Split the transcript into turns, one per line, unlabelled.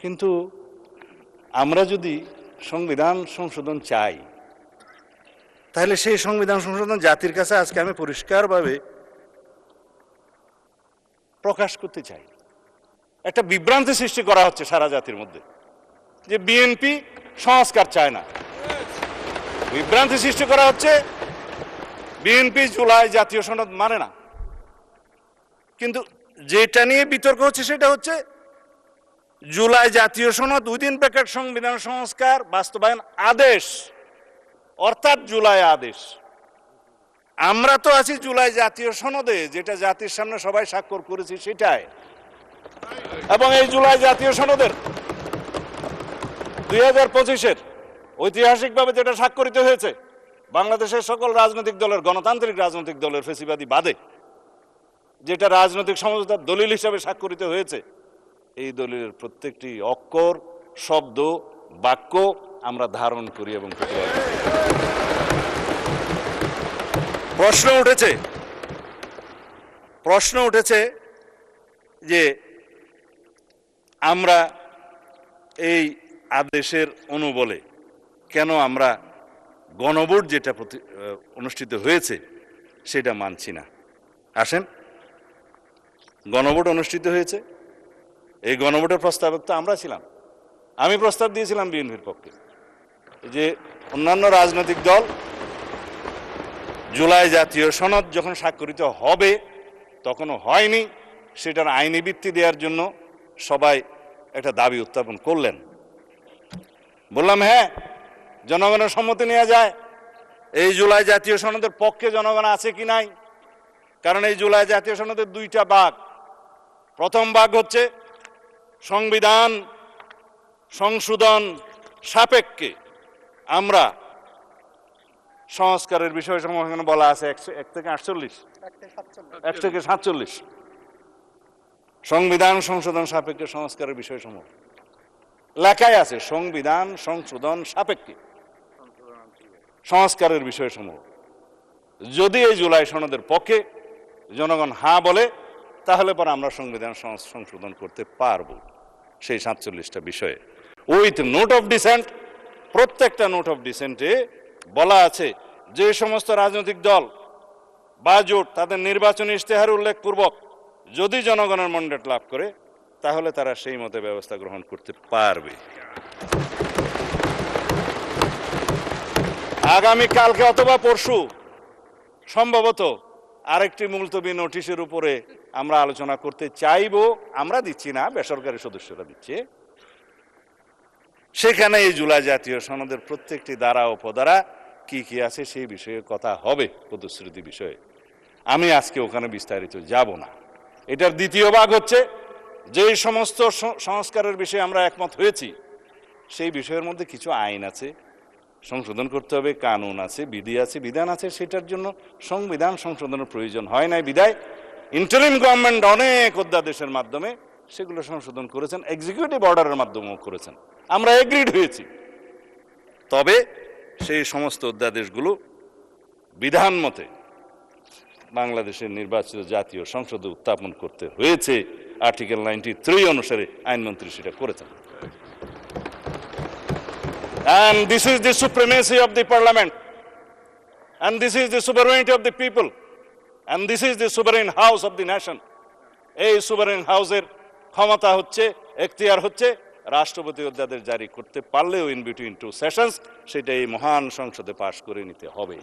কিন্তু আমরা যদি সংবিধান সংশোধন চাই, তাহলে সেই সংবিধান সংশোধন জাতির কাছে আজকে আমি পরিষ্কারভাবে প্রকাশ করতে চাই। একটা বিভ্রান্তি সৃষ্টি করা হচ্ছে সারা জাতির মধ্যে যে বিএনপি সংস্কার চায় না। বিভ্রান্তি সৃষ্টি করা হচ্ছে বিএনপি জুলাই জাতীয় সনদ মানে না। কিন্তু যেটা নিয়ে বিতর্ক হচ্ছে সেটা হচ্ছে জুলাই জাতীয় সনদ উইদিন ব্র্যাকেট সংবিধান সংস্কার বাস্তবায়ন আদেশ, অর্থাৎ জুলাই আদেশ। আমরা তো আছি জুলাই জাতীয় সনদে, যেটা জাতির সামনে সবাই স্বাক্ষর করেছি সেটাই। এবং এই জুলাই জাতীয় সনদের 2025-এর ঐতিহাসিকভাবে যেটা স্বাক্ষরিত হয়েছে বাংলাদেশের সকল রাজনৈতিক দলের, গণতান্ত্রিক রাজনৈতিক দলের ফেসিবাদী বাদে, যেটা রাজনৈতিক সমঝোতার দলিল হিসাবে স্বাক্ষরিত হয়েছে, এই দলিলের প্রত্যেকটি অক্ষর, শব্দ, বাক্য আমরা ধারণ করি এবং প্রশ্ন উঠেছে যে আমরা এই আদেশের অনুবলে কেন আমরা গণভোট যেটা অনুষ্ঠিত হয়েছে সেটা মানছি না। আসেন, গণভোট অনুষ্ঠিত হয়েছে, এই গণভোটের প্রস্তাবক তো আমরা ছিলাম। আমি প্রস্তাব দিয়েছিলাম বিএনপির পক্ষে যে অন্যান্য রাজনৈতিক দল জুলাই জাতীয় সনদ যখন স্বাক্ষরিত হবে, তখনও হয়নি, সেটার আইনি ভিত্তি দেওয়ার জন্য সবাই একটা দাবি উত্থাপন করলেন। বললাম হ্যাঁ, জনগণের সম্মতি নেওয়া যায়। এই জুলাই জাতীয় সনদের পক্ষে জনগণ আছে কি নাই? কারণ এই জুলাই জাতীয় সনদের দুইটা ভাগ। প্রথম ভাগ হচ্ছে সংবিধান সংশোধন সাপেক্ষে আমরা সংস্কারের বিষয় সমূহ এখানে বলা আছে 1 থেকে 47 সংবিধান সংশোধন সাপেক্ষে সংস্কারের বিষয় সমূহ লেখাই আছে। সংবিধান সংশোধন সাপেক্ষে সংস্কারের বিষয় সমূহ যদি এই জুলাই সনদের পক্ষে জনগণ হ্যাঁ বলে, তাহলে পরে আমরা সংবিধান সংশোধন করতে পারব সেই 47টা বিষয়ে। উইথ নোট অফ ডিসেন্ট, প্রত্যেকটা নোট অফ ডিসেন্টে বলা আছে যে সমস্ত রাজনৈতিক দল বা জোট তাদের নির্বাচনী ইশতেহার উল্লেখ পূর্বক যদি জনগণের ম্যান্ডেট লাভ করে, তাহলে তারা সেই মতে ব্যবস্থা গ্রহণ করতে পারবে। আগামী কালকে অথবা পরশু সম্ভবত আরেকটি মুলতবি নোটিশের উপরে আমরা আলোচনা করতে চাইব। আমরা দিচ্ছি না, বেসরকারি সদস্যরা দিচ্ছে। সেখানে এই জুলাই জাতীয় সনদের প্রত্যেকটি ধারা উপধারা কি কি আছে সেই বিষয়ে কথা হবে, প্রতিশ্রুতি বিষয়ে। আমি আজকে ওখানে বিস্তারিত যাব না। এটার দ্বিতীয় ভাগ হচ্ছে যে সমস্ত সংস্কারের বিষয়ে আমরা একমত হয়েছি, সেই বিষয়ের মধ্যে কিছু আইন আছে সংশোধন করতে হবে, কানুন আছে, বিধি আছে, বিধান আছে, সেটার জন্য সংবিধান সংশোধনের প্রয়োজন হয় নাই বিধায় ইন্টারিম গভর্নমেন্ট অনেক অধ্যাদেশের মাধ্যমে সেগুলো সংশোধন করেছেন, এক্সিকিউটিভ অর্ডারের মাধ্যমেও করেছেন। আমরা এগ্রিড হয়েছি। তবে সেই সমস্ত অধ্যাদেশগুলো বিধান মতে বাংলাদেশের নির্বাচিত জাতীয় সংসদে উত্থাপন করতে হয়েছে। আর্টিকেল 93 অনুসারে আইনমন্ত্রী সেটা করেছেন। And this is the supremacy of the parliament, and this is the sovereignty of the people, and this is the sovereign house of the nation. এই sovereign হাউসের ক্ষমতা হচ্ছে, এখতিয়ার হচ্ছে রাষ্ট্রপতি অধ্যাদেশ জারি করতে পারলেও ইন বিটুইন টু সেশনস সেটা এই মহান সংসদে পাশ করে নিতে হবে।